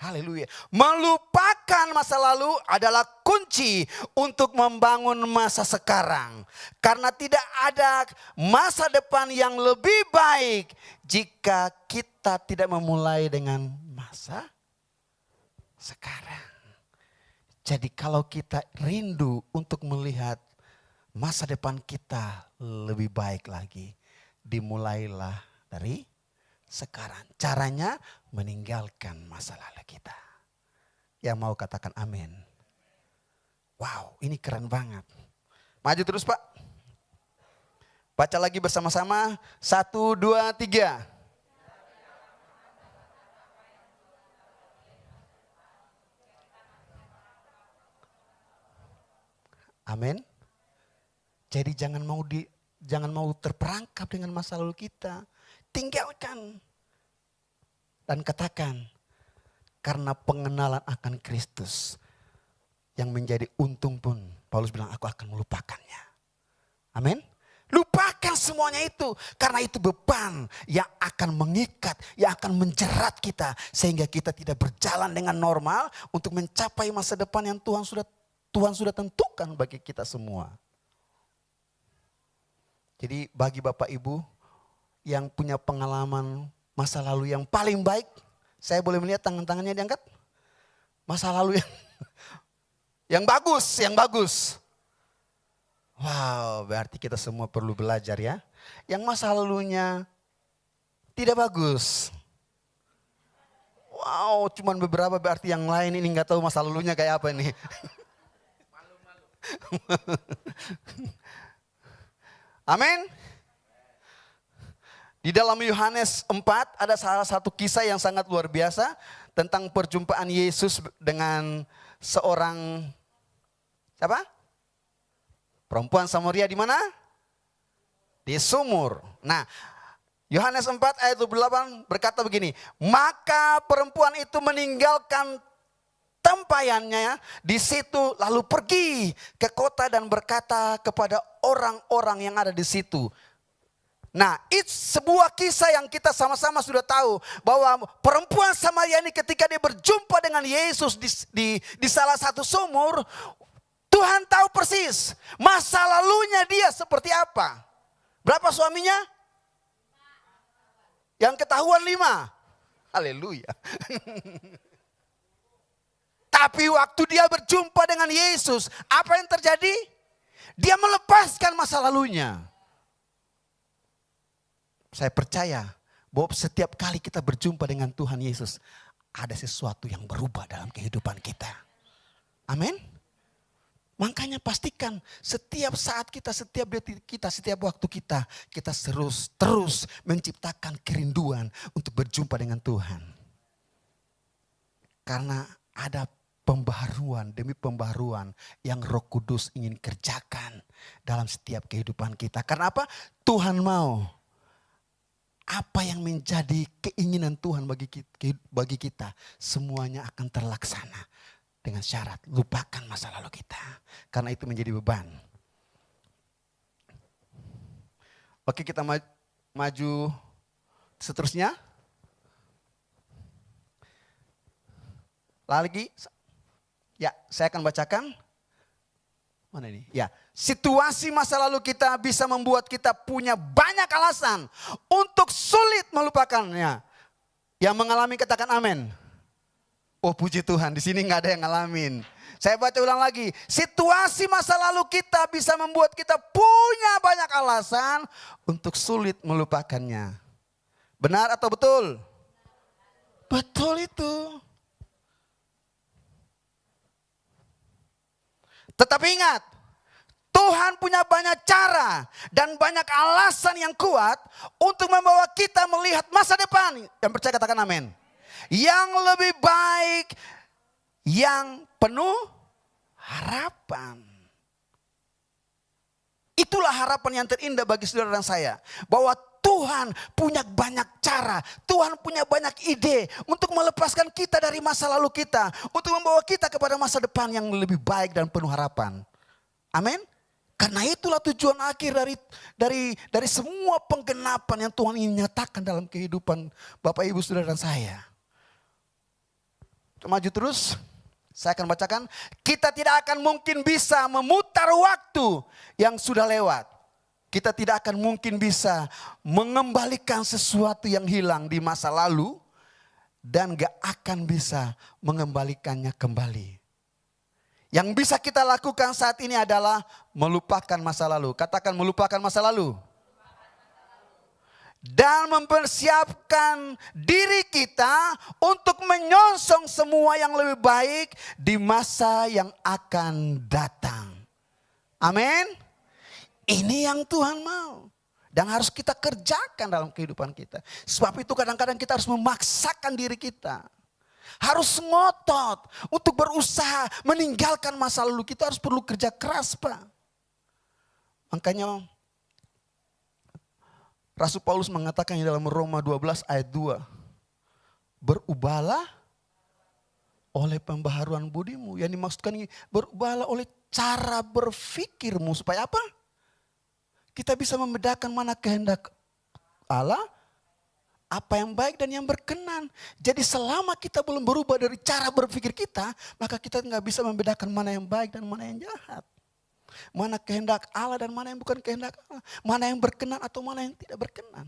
Haleluya. Melupakan masa lalu adalah kunci untuk membangun masa sekarang. Karena tidak ada masa depan yang lebih baik jika kita tidak memulai dengan masa sekarang. Jadi kalau kita rindu untuk melihat masa depan kita lebih baik lagi, dimulailah dari sekarang. Caranya meninggalkan masa lalu kita. Yang mau katakan amin. Wow, ini keren banget. Maju terus Pak. Baca lagi bersama-sama. 1, 2, 3. Amin. Jadi jangan mau terperangkap dengan masa lalu kita. Tinggalkan. Dan katakan, karena pengenalan akan Kristus yang menjadi untung pun, Paulus bilang aku akan melupakannya. Amin. Lupakan semuanya itu, karena itu beban yang akan mengikat, yang akan menjerat kita. Sehingga kita tidak berjalan dengan normal untuk mencapai masa depan yang Tuhan sudah tentukan bagi kita semua. Jadi bagi Bapak Ibu yang punya pengalaman masa lalu yang paling baik, saya boleh melihat tangan-tangannya diangkat. Masa lalu yang bagus. Wow, berarti kita semua perlu belajar ya. Yang masa lalunya tidak bagus. Wow, cuman beberapa berarti yang lain ini nggak tahu masa lalunya kayak apa ini. Amin. Di dalam Yohanes 4 ada salah satu kisah yang sangat luar biasa tentang perjumpaan Yesus dengan seorang siapa? Perempuan Samaria di mana? Di sumur. Nah, Yohanes 4 ayat 28 berkata begini, maka perempuan itu meninggalkan tempayannya di situ lalu pergi ke kota dan berkata kepada orang-orang yang ada di situ. Nah, itu sebuah kisah yang kita sama-sama sudah tahu bahwa perempuan Samaria ini ketika dia berjumpa dengan Yesus di salah satu sumur, Tuhan tahu persis masa lalunya dia seperti apa. Berapa suaminya? Yang ketahuan 5. Haleluya. Tapi waktu dia berjumpa dengan Yesus, apa yang terjadi? Dia melepaskan masa lalunya. Saya percaya bahwa setiap kali kita berjumpa dengan Tuhan Yesus, ada sesuatu yang berubah dalam kehidupan kita. Amin. Makanya pastikan setiap saat kita, setiap detik kita, setiap waktu kita terus menciptakan kerinduan untuk berjumpa dengan Tuhan. Karena ada pembaharuan demi pembaharuan yang Roh Kudus ingin kerjakan dalam setiap kehidupan kita. Karena apa? Tuhan mau apa yang menjadi keinginan Tuhan bagi kita semuanya akan terlaksana dengan syarat lupakan masa lalu kita. Karena itu menjadi beban. Oke, kita maju seterusnya. Lagi. Ya, saya akan bacakan. Mana ini? Ya, situasi masa lalu kita bisa membuat kita punya banyak alasan untuk sulit melupakannya. Yang mengalami katakan amin. Oh puji Tuhan, di sini nggak ada yang ngalamin. Saya baca ulang lagi. Situasi masa lalu kita bisa membuat kita punya banyak alasan untuk sulit melupakannya. Benar atau betul? Betul itu. Tetapi ingat, Tuhan punya banyak cara dan banyak alasan yang kuat untuk membawa kita melihat masa depan. Yang percaya katakan amin. Yang lebih baik, yang penuh harapan. Itulah harapan yang terindah bagi saudara dan saya. Bahwa Tuhan punya banyak cara, Tuhan punya banyak ide untuk melepaskan kita dari masa lalu kita. Untuk membawa kita kepada masa depan yang lebih baik dan penuh harapan. Amin. Karena itulah tujuan akhir dari semua penggenapan yang Tuhan ingin nyatakan dalam kehidupan Bapak Ibu Saudara dan saya. Maju terus. Saya akan bacakan. Kita tidak akan mungkin bisa memutar waktu yang sudah lewat. Kita tidak akan mungkin bisa mengembalikan sesuatu yang hilang di masa lalu. Dan gak akan bisa mengembalikannya kembali. Yang bisa kita lakukan saat ini adalah melupakan masa lalu. Katakan melupakan masa lalu. Dan mempersiapkan diri kita untuk menyongsong semua yang lebih baik di masa yang akan datang. Amin. Ini yang Tuhan mau. Dan harus kita kerjakan dalam kehidupan kita. Sebab itu kadang-kadang kita harus memaksakan diri kita. Harus ngotot untuk berusaha meninggalkan masa lalu. Kita harus perlu kerja keras, Pak. Makanya Rasul Paulus mengatakan di dalam Roma 12 ayat 2. Berubahlah oleh pembaharuan budimu. Yang dimaksudkan ini berubahlah oleh cara berpikirmu. Supaya apa? Kita bisa membedakan mana kehendak Allah, apa yang baik dan yang berkenan. Jadi selama kita belum berubah dari cara berpikir kita, maka kita nggak bisa membedakan mana yang baik dan mana yang jahat. Mana kehendak Allah dan mana yang bukan kehendak Allah. Mana yang berkenan atau mana yang tidak berkenan.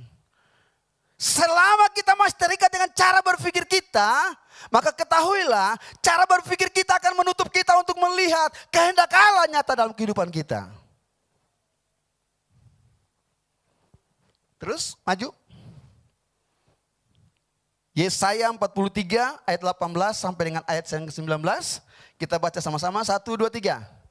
Selama kita masih terikat dengan cara berpikir kita, maka ketahuilah cara berpikir kita akan menutup kita untuk melihat kehendak Allah nyata dalam kehidupan kita. Terus maju. Yesaya 43 ayat 18 sampai dengan ayat yang ke-19. Kita baca sama-sama. 1, 2, 3.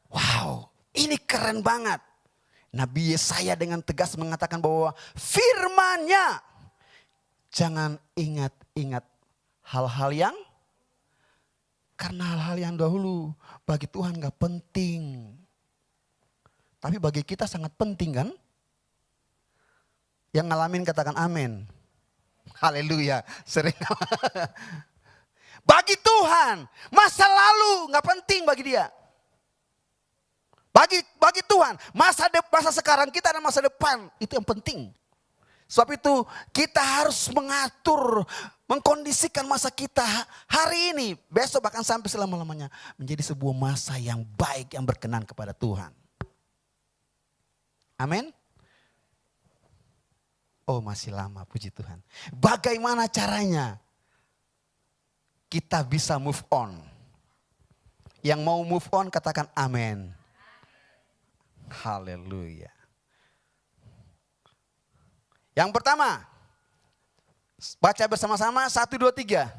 Wow, ini keren banget. Nabi Yesaya dengan tegas mengatakan bahwa firman-Nya jangan ingat-ingat hal-hal yang, karena hal-hal yang dahulu bagi Tuhan gak penting. Tapi bagi kita sangat penting kan? Yang ngalamin katakan amin. Haleluya. Sering. Bagi Tuhan masa lalu gak penting bagi dia. Bagi Tuhan, masa sekarang kita dan masa depan itu yang penting. Sebab itu kita harus mengatur, mengkondisikan masa kita hari ini, besok bahkan sampai selama-lamanya menjadi sebuah masa yang baik, yang berkenan kepada Tuhan. Amin. Oh masih lama, puji Tuhan. Bagaimana caranya kita bisa move on? Yang mau move on katakan amin. Haleluya. Yang pertama, baca bersama-sama 1, 2, 3.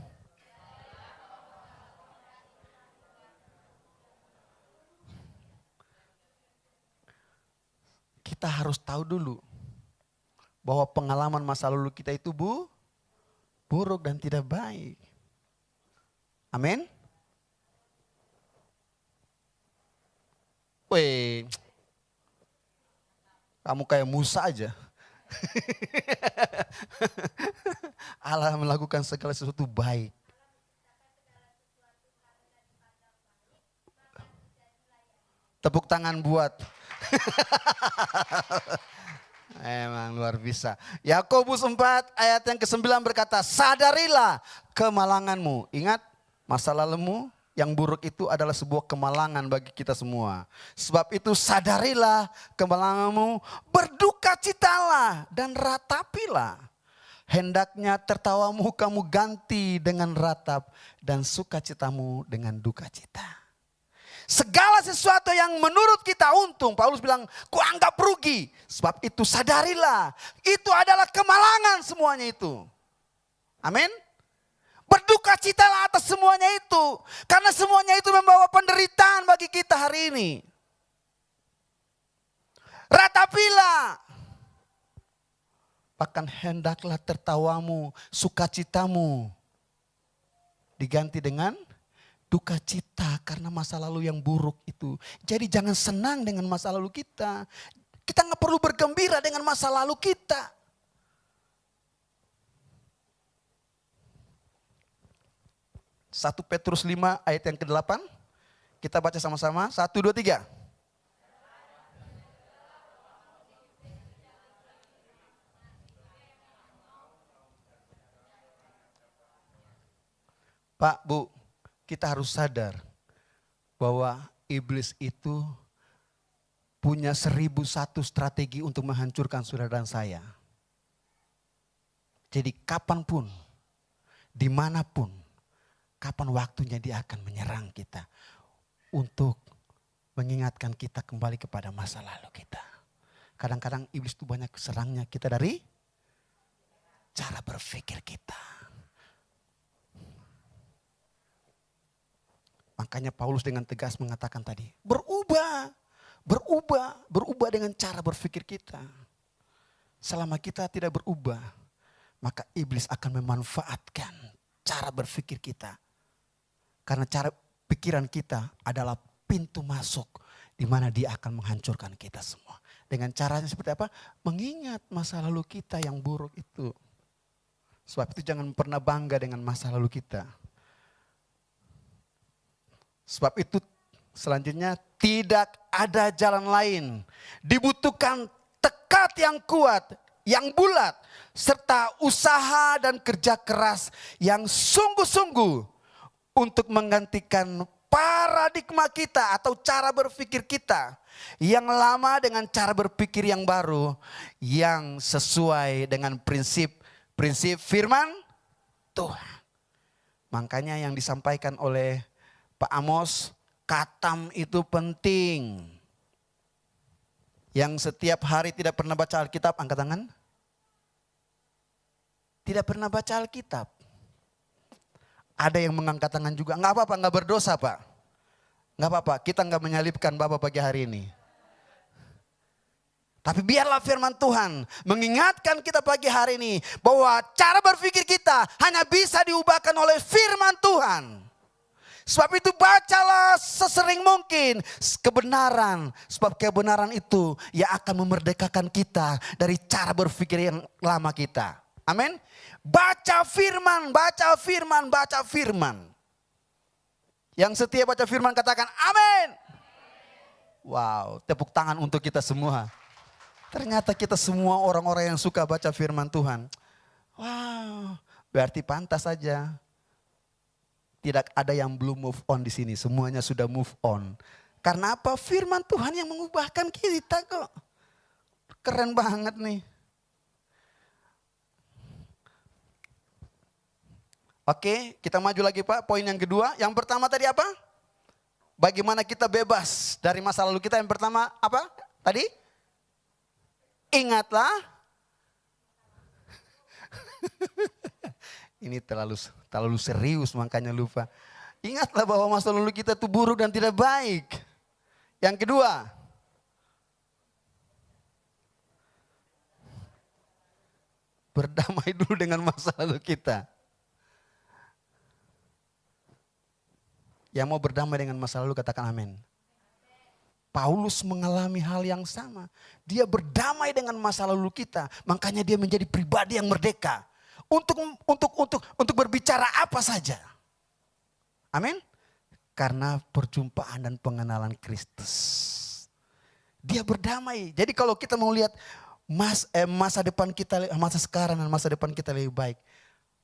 Kita harus tahu dulu bahwa pengalaman masa lalu kita itu buruk dan tidak baik. Amin. Weh. Kamu kayak Musa aja. Allah melakukan segala sesuatu baik. Tepuk tangan buat. Emang luar biasa. Yakobus 4 ayat yang ke-9 berkata, sadarilah kemalanganmu. Ingat masa lalumu. Yang buruk itu adalah sebuah kemalangan bagi kita semua. Sebab itu sadarilah kemalanganmu, berdukacitalah dan ratapilah. Hendaknya tertawamu kamu ganti dengan ratap dan sukacitamu dengan dukacita. Segala sesuatu yang menurut kita untung, Paulus bilang, kuanggap rugi. Sebab itu sadarilah, itu adalah kemalangan semuanya itu. Amin. Berdukacitalah atas semuanya itu. Karena semuanya itu membawa penderitaan bagi kita hari ini. Ratapilah. Bahkan hendaklah tertawamu, sukacitamu diganti dengan dukacita karena masa lalu yang buruk itu. Jadi jangan senang dengan masa lalu kita. Kita gak perlu bergembira dengan masa lalu kita. 1 Petrus 5 ayat yang ke-8. Kita baca sama-sama. 1, 2, 3. Pak, Bu, kita harus sadar bahwa iblis itu punya 1001 strategi untuk menghancurkan saudara dan saya. Jadi kapanpun, dimanapun, kapan waktunya dia akan menyerang kita untuk mengingatkan kita kembali kepada masa lalu kita. Kadang-kadang iblis itu banyak serangnya kita dari cara berpikir kita. Makanya Paulus dengan tegas mengatakan tadi, berubah dengan cara berpikir kita. Selama kita tidak berubah, maka iblis akan memanfaatkan cara berpikir kita. Karena cara pikiran kita adalah pintu masuk di mana dia akan menghancurkan kita semua. Dengan caranya seperti apa? Mengingat masa lalu kita yang buruk itu. Sebab itu jangan pernah bangga dengan masa lalu kita. Sebab itu selanjutnya tidak ada jalan lain. Dibutuhkan tekad yang kuat, yang bulat, serta usaha dan kerja keras yang sungguh-sungguh untuk menggantikan paradigma kita atau cara berpikir kita yang lama dengan cara berpikir yang baru yang sesuai dengan prinsip firman Tuhan. Makanya yang disampaikan oleh Pak Amos, khatam itu penting. Yang setiap hari tidak pernah baca Alkitab, angkat tangan. Tidak pernah baca Alkitab. Ada yang mengangkat tangan juga, enggak apa-apa, enggak berdosa Pak. Enggak apa-apa, kita enggak menyalibkan Bapak pagi hari ini. Tapi biarlah firman Tuhan mengingatkan kita pagi hari ini bahwa cara berpikir kita hanya bisa diubahkan oleh firman Tuhan. Sebab itu bacalah sesering mungkin kebenaran. Sebab kebenaran itu yang akan memerdekakan kita dari cara berpikir yang lama kita. Amin. Baca firman, baca firman, baca firman. Yang setia baca firman katakan amin. Wow, tepuk tangan untuk kita semua. Ternyata kita semua orang-orang yang suka baca firman Tuhan. Wow, berarti pantas saja. Tidak ada yang belum move on di sini, semuanya sudah move on. Karena apa? Firman Tuhan yang mengubahkan kita kok. Keren banget nih. Oke, kita maju lagi Pak. Poin yang kedua, yang pertama tadi apa? Bagaimana kita bebas dari masa lalu kita. Yang pertama apa? Tadi? Ingatlah. Ini terlalu serius makanya lupa. Ingatlah bahwa masa lalu kita itu buruk dan tidak baik. Yang kedua, berdamai dulu dengan masa lalu kita. Yang mau berdamai dengan masa lalu katakan amin. Paulus mengalami hal yang sama. Dia berdamai dengan masa lalu kita. Makanya dia menjadi pribadi yang merdeka. Untuk berbicara apa saja. Amin. Karena perjumpaan dan pengenalan Kristus. Dia berdamai. Jadi kalau kita mau lihat masa depan kita, masa sekarang dan masa depan kita lebih baik.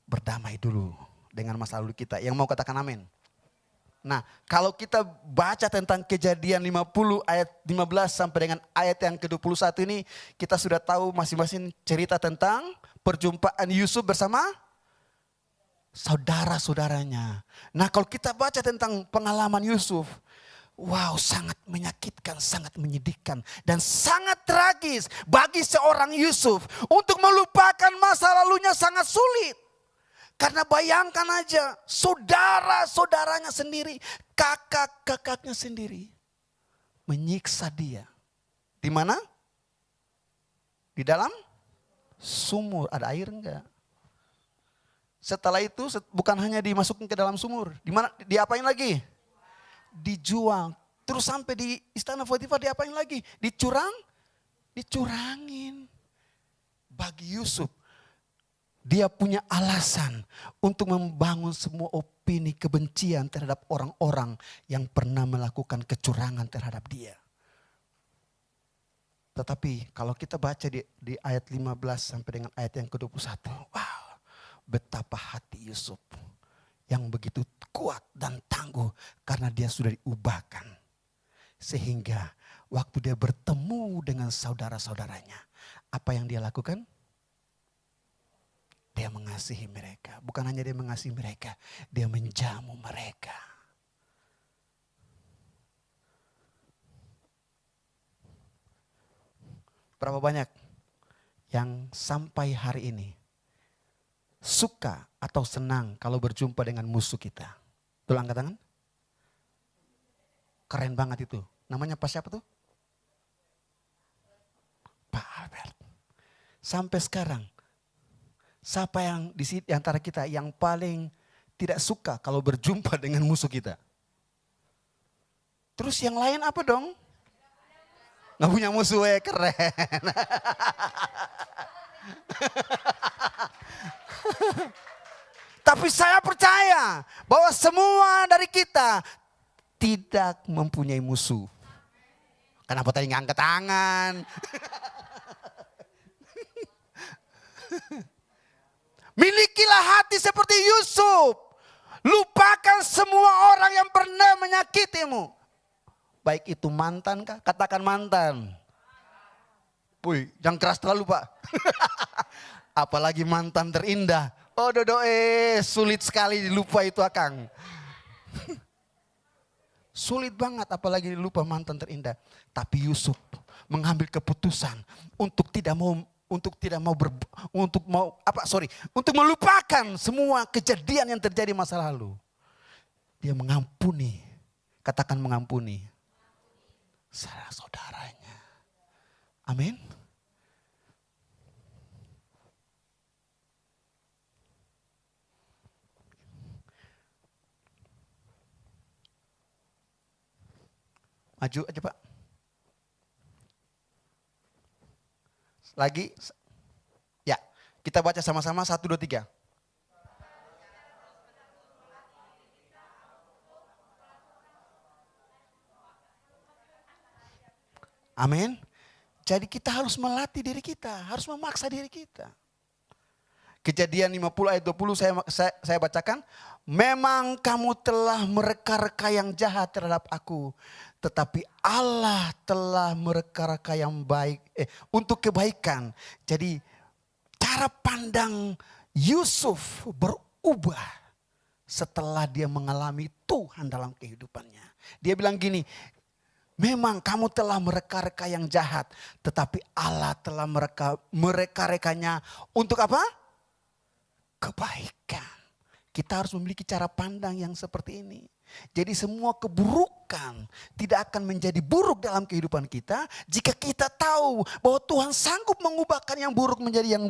Berdamai dulu dengan masa lalu kita. Yang mau katakan amin. Nah, kalau kita baca tentang Kejadian 50 ayat 15 sampai dengan ayat yang ke-21 ini, kita sudah tahu masing-masing cerita tentang perjumpaan Yusuf bersama saudara-saudaranya. Nah, kalau kita baca tentang pengalaman Yusuf, wow, sangat menyakitkan, sangat menyedihkan dan sangat tragis bagi seorang Yusuf untuk melupakan masa lalunya sangat sulit. Karena bayangkan aja, saudara-saudaranya sendiri, kakak-kakaknya sendiri menyiksa dia. Di mana? Di dalam sumur. Ada air enggak? Setelah itu bukan hanya dimasukkan ke dalam sumur. Di mana? Diapain lagi? Dijual. Terus sampai di istana Potifar diapain lagi? Dicurangin. Bagi Yusuf, Dia punya alasan untuk membangun semua opini kebencian terhadap orang-orang yang pernah melakukan kecurangan terhadap dia. Tetapi kalau kita baca di ayat 15 sampai dengan ayat yang ke-21. Wow, betapa hati Yusuf yang begitu kuat dan tangguh karena dia sudah diubahkan. Sehingga waktu dia bertemu dengan saudara-saudaranya, apa yang dia lakukan? Dia mengasihi mereka. Bukan hanya dia mengasihi mereka, dia menjamu mereka. Berapa banyak yang sampai hari ini suka atau senang kalau berjumpa dengan musuh kita? Tuh, angkat tangan. Keren banget itu. Namanya Pak siapa tuh? Pak Albert. Sampai sekarang, siapa yang di antara kita yang paling tidak suka kalau berjumpa dengan musuh kita? Terus yang lain apa dong? Nggak punya musuh, keren. Tapi saya percaya bahwa semua dari kita tidak mempunyai musuh. Kenapa tadi nggak angkat tangan? Milikilah hati seperti Yusuf. Lupakan semua orang yang pernah menyakitimu. Baik itu mantan kah? Katakan mantan. Wih, jangan keras terlalu Pak. Apalagi mantan terindah. Oh sulit sekali lupa itu Akang. Sulit banget apalagi lupa mantan terindah. Tapi Yusuf mengambil keputusan untuk melupakan semua kejadian yang terjadi masa lalu. Dia mengampuni. Katakan mengampuni. Saudara-saudaranya. Amin. Maju aja Pak. Lagi. Ya, kita baca sama-sama 1, 2, 3. Amin. Jadi kita harus melatih diri kita, harus memaksa diri kita. Kejadian 50 ayat 20 saya bacakan. Memang kamu telah mereka-reka yang jahat terhadap aku. Tetapi Allah telah mereka-reka yang baik untuk kebaikan. Jadi cara pandang Yusuf berubah setelah dia mengalami Tuhan dalam kehidupannya. Dia bilang gini, memang kamu telah mereka-reka yang jahat, tetapi Allah telah mereka-rekanya untuk apa? Kebaikan. Kita harus memiliki cara pandang yang seperti ini. Jadi semua keburukan tidak akan menjadi buruk dalam kehidupan kita jika kita tahu bahwa Tuhan sanggup mengubahkan yang buruk menjadi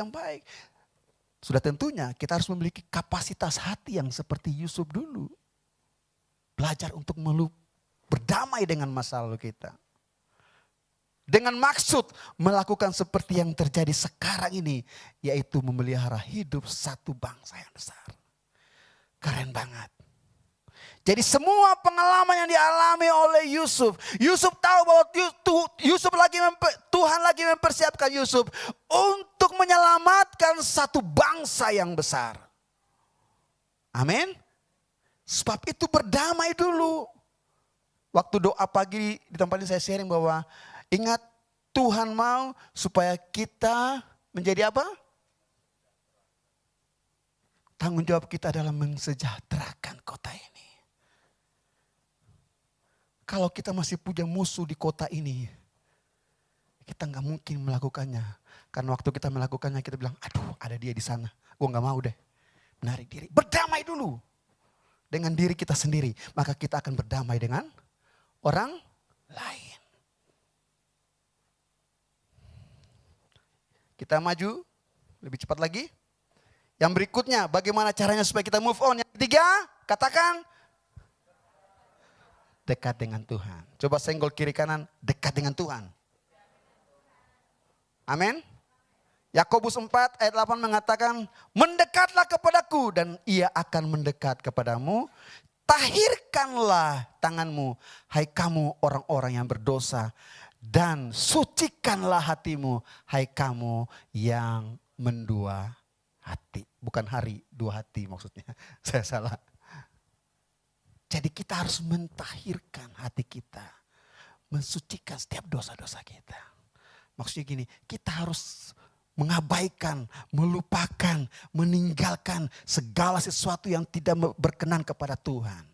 yang baik. Sudah tentunya kita harus memiliki kapasitas hati yang seperti Yusuf dulu. Belajar untuk berdamai dengan masa lalu kita. Dengan maksud melakukan seperti yang terjadi sekarang ini. Yaitu memelihara hidup satu bangsa yang besar. Keren banget. Jadi semua pengalaman yang dialami oleh Yusuf. Yusuf tahu bahwa Tuhan lagi mempersiapkan Yusuf. Untuk menyelamatkan satu bangsa yang besar. Amin. Sebab itu berdamai dulu. Waktu doa pagi di tempat ini saya sharing bahwa ingat Tuhan mau supaya kita menjadi apa? Tanggung jawab kita adalah mensejahterakan kota ini. Kalau kita masih punya musuh di kota ini, kita nggak mungkin melakukannya. Karena waktu kita melakukannya kita bilang, aduh ada dia di sana, gue nggak mau deh. Menarik diri, berdamai dulu. Dengan diri kita sendiri, maka kita akan berdamai dengan orang lain. Kita maju lebih cepat lagi. Yang berikutnya, bagaimana caranya supaya kita move on. Yang ketiga, katakan dekat dengan Tuhan. Coba senggol kiri kanan, dekat dengan Tuhan. Amin. Yakobus 4 ayat 8 mengatakan, mendekatlah kepadaku dan ia akan mendekat kepadamu. Tahirkanlah tanganmu, hai kamu orang-orang yang berdosa. Dan sucikanlah hatimu, hai kamu yang mendua hati. Bukan hari, dua hati maksudnya. Saya salah. Jadi kita harus mentahirkan hati kita. Mensucikan setiap dosa-dosa kita. Maksudnya gini, kita harus mengabaikan, melupakan, meninggalkan segala sesuatu yang tidak berkenan kepada Tuhan.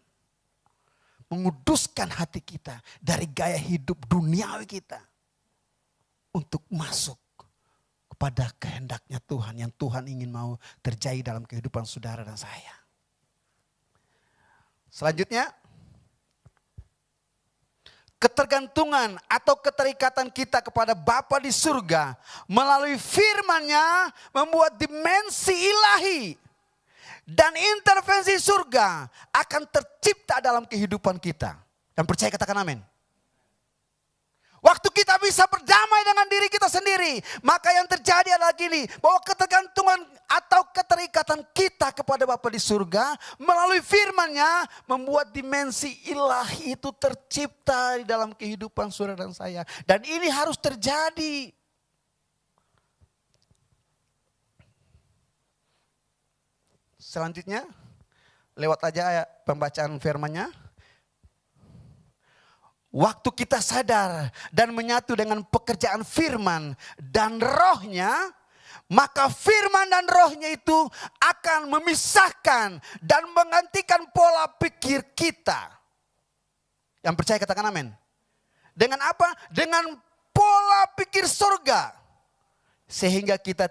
Menguduskan hati kita dari gaya hidup duniawi kita. Untuk masuk kepada kehendaknya Tuhan yang Tuhan ingin mau terjadi dalam kehidupan saudara dan saya. Selanjutnya, ketergantungan atau keterikatan kita kepada Bapa di surga melalui firman-Nya membuat dimensi ilahi dan intervensi surga akan tercipta dalam kehidupan kita. Dan percaya katakan amin. Waktu kita bisa berdamai dengan diri kita sendiri, maka yang terjadi adalah gini, bahwa ketergantungan atau keterikatan kita kepada Bapa di surga melalui firman-Nya membuat dimensi ilahi itu tercipta di dalam kehidupan saudara dan saya. Dan ini harus terjadi. Selanjutnya, lewat aja pembacaan firman-Nya. Waktu kita sadar dan menyatu dengan pekerjaan firman dan rohnya, maka firman dan rohnya itu akan memisahkan dan menggantikan pola pikir kita. Yang percaya katakan amin. Dengan apa? Dengan pola pikir surga. Sehingga kita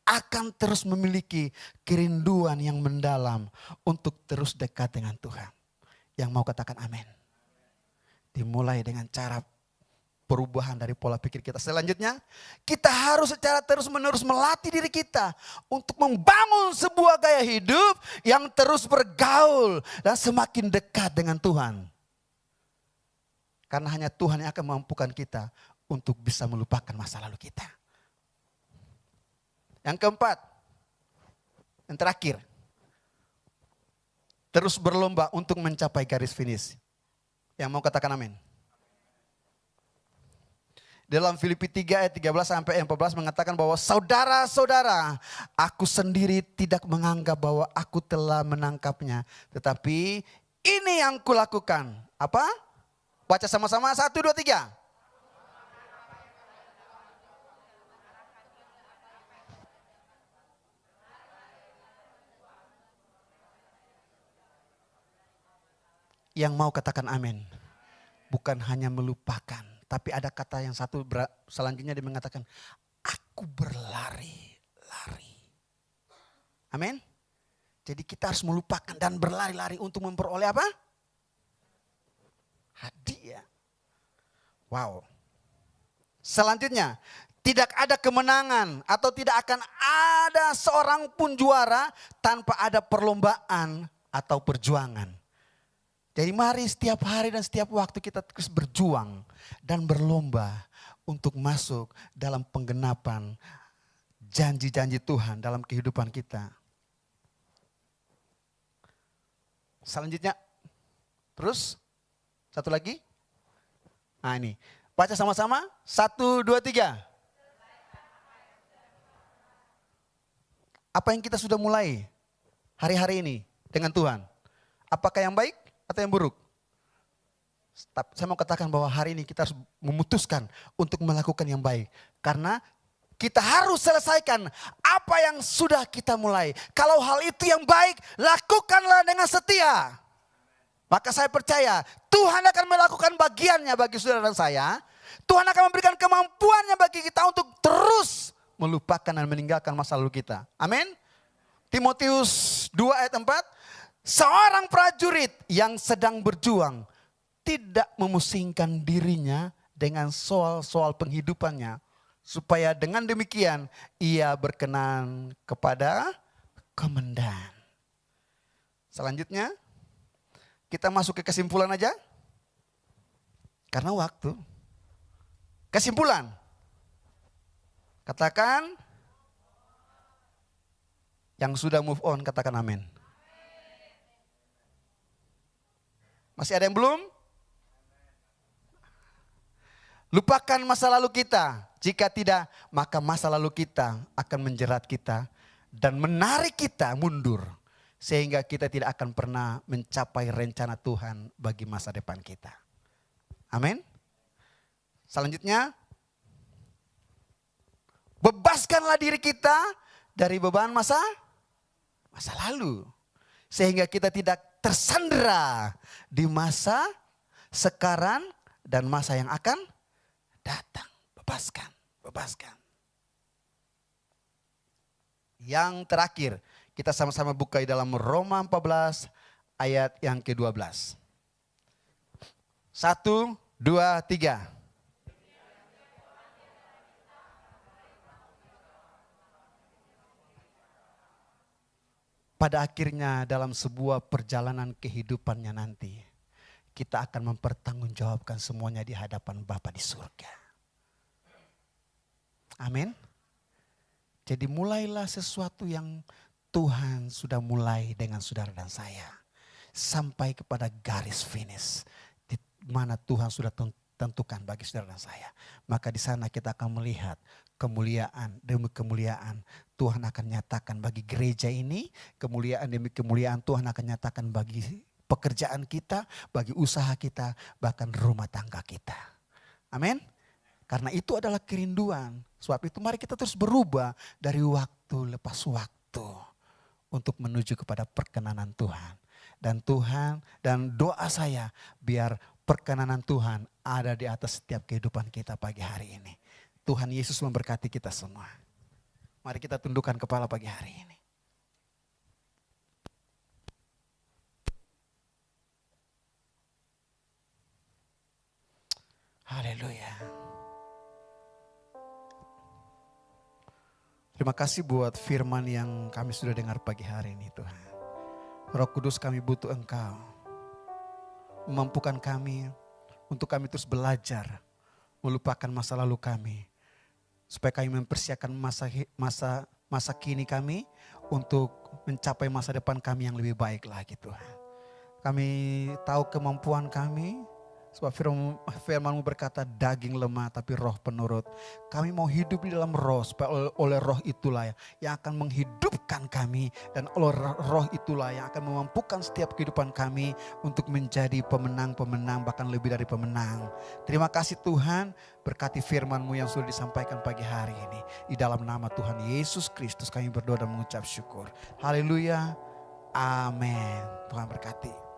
akan terus memiliki kerinduan yang mendalam untuk terus dekat dengan Tuhan. Yang mau katakan amin. Dimulai dengan cara perubahan dari pola pikir kita. Selanjutnya, kita harus secara terus-menerus melatih diri kita untuk membangun sebuah gaya hidup yang terus bergaul dan semakin dekat dengan Tuhan. Karena hanya Tuhan yang akan memampukan kita untuk bisa melupakan masa lalu kita. Yang keempat, yang terakhir, terus berlomba untuk mencapai garis finish. Yang mau katakan amin. Dalam Filipi 3 ayat 13 sampai 14 mengatakan bahwa saudara-saudara, aku sendiri tidak menganggap bahwa aku telah menangkapnya. Tetapi ini yang kulakukan. Apa? Baca sama-sama 1, 2, 3. Yang mau katakan amin. Bukan hanya melupakan. Tapi ada kata yang satu selanjutnya dia mengatakan, aku berlari-lari. Amin. Jadi kita harus melupakan dan berlari-lari untuk memperoleh apa? Hadiah. Wow. Selanjutnya, tidak ada kemenangan atau tidak akan ada seorang pun juara tanpa ada perlombaan atau perjuangan. Jadi mari setiap hari dan setiap waktu kita terus berjuang dan berlomba untuk masuk dalam penggenapan janji-janji Tuhan dalam kehidupan kita. Selanjutnya, terus satu lagi. Nah ini, baca sama-sama 1, 2, 3. Apa yang kita sudah mulai hari-hari ini dengan Tuhan? Apakah yang baik atau yang buruk? Saya mau katakan bahwa hari ini kita harus memutuskan untuk melakukan yang baik. Karena kita harus selesaikan apa yang sudah kita mulai. Kalau hal itu yang baik, lakukanlah dengan setia. Maka saya percaya Tuhan akan melakukan bagiannya bagi saudara dan saya. Tuhan akan memberikan kemampuannya bagi kita untuk terus melupakan dan meninggalkan masa lalu kita. Amin. Timotius 2 ayat 4. Seorang prajurit yang sedang berjuang tidak memusingkan dirinya dengan soal-soal penghidupannya. Supaya dengan demikian ia berkenan kepada komandan. Selanjutnya kita masuk ke kesimpulan aja. Karena waktu. Kesimpulan. Katakan Yang sudah move on katakan amin. Masih ada yang belum? Lupakan masa lalu kita. Jika tidak, maka masa lalu kita akan menjerat kita dan menarik kita mundur. Sehingga kita tidak akan pernah mencapai rencana Tuhan bagi masa depan kita. Amin. Selanjutnya, bebaskanlah diri kita dari beban masa lalu. Sehingga kita tidak tersandera di masa sekarang dan masa yang akan datang. Bebaskan. Yang terakhir, kita sama-sama buka di dalam Roma 14 ayat yang ke-12. 1, 2, 3. Pada akhirnya dalam sebuah perjalanan kehidupannya nanti, kita akan mempertanggungjawabkan semuanya di hadapan Bapa di surga. Amin. Jadi mulailah sesuatu yang Tuhan sudah mulai dengan saudara dan saya. Sampai kepada garis finish. Di mana Tuhan sudah tentukan bagi saudara dan saya. Maka di sana kita akan melihat kemuliaan demi kemuliaan Tuhan akan nyatakan bagi gereja ini. Kemuliaan demi kemuliaan Tuhan akan nyatakan bagi pekerjaan kita, bagi usaha kita, bahkan rumah tangga kita. Amin. Karena itu adalah kerinduan. Sebab itu mari kita terus berubah dari waktu lepas waktu. Untuk menuju kepada perkenanan Tuhan. Dan doa saya biar perkenanan Tuhan ada di atas setiap kehidupan kita pagi hari ini. Tuhan Yesus memberkati kita semua. Mari kita tundukkan kepala pagi hari ini. Haleluya. Terima kasih buat firman yang kami sudah dengar pagi hari ini Tuhan. Roh Kudus, kami butuh Engkau. Memampukan kami untuk kami terus belajar. Melupakan masa lalu kami. Supaya kami mempersiapkan masa kini kami untuk mencapai masa depan kami yang lebih baik lagi Tuhan. Kami tahu kemampuan kami. Sebab firman-Mu berkata daging lemah tapi roh penurut. Kami mau hidup di dalam roh supaya oleh roh itulah yang akan menghidupkan kami. Dan oleh roh itulah yang akan memampukan setiap kehidupan kami untuk menjadi pemenang-pemenang bahkan lebih dari pemenang. Terima kasih Tuhan, berkati firman-Mu yang sudah disampaikan pagi hari ini. Di dalam nama Tuhan Yesus Kristus kami berdoa dan mengucap syukur. Haleluya. Amin. Tuhan berkati.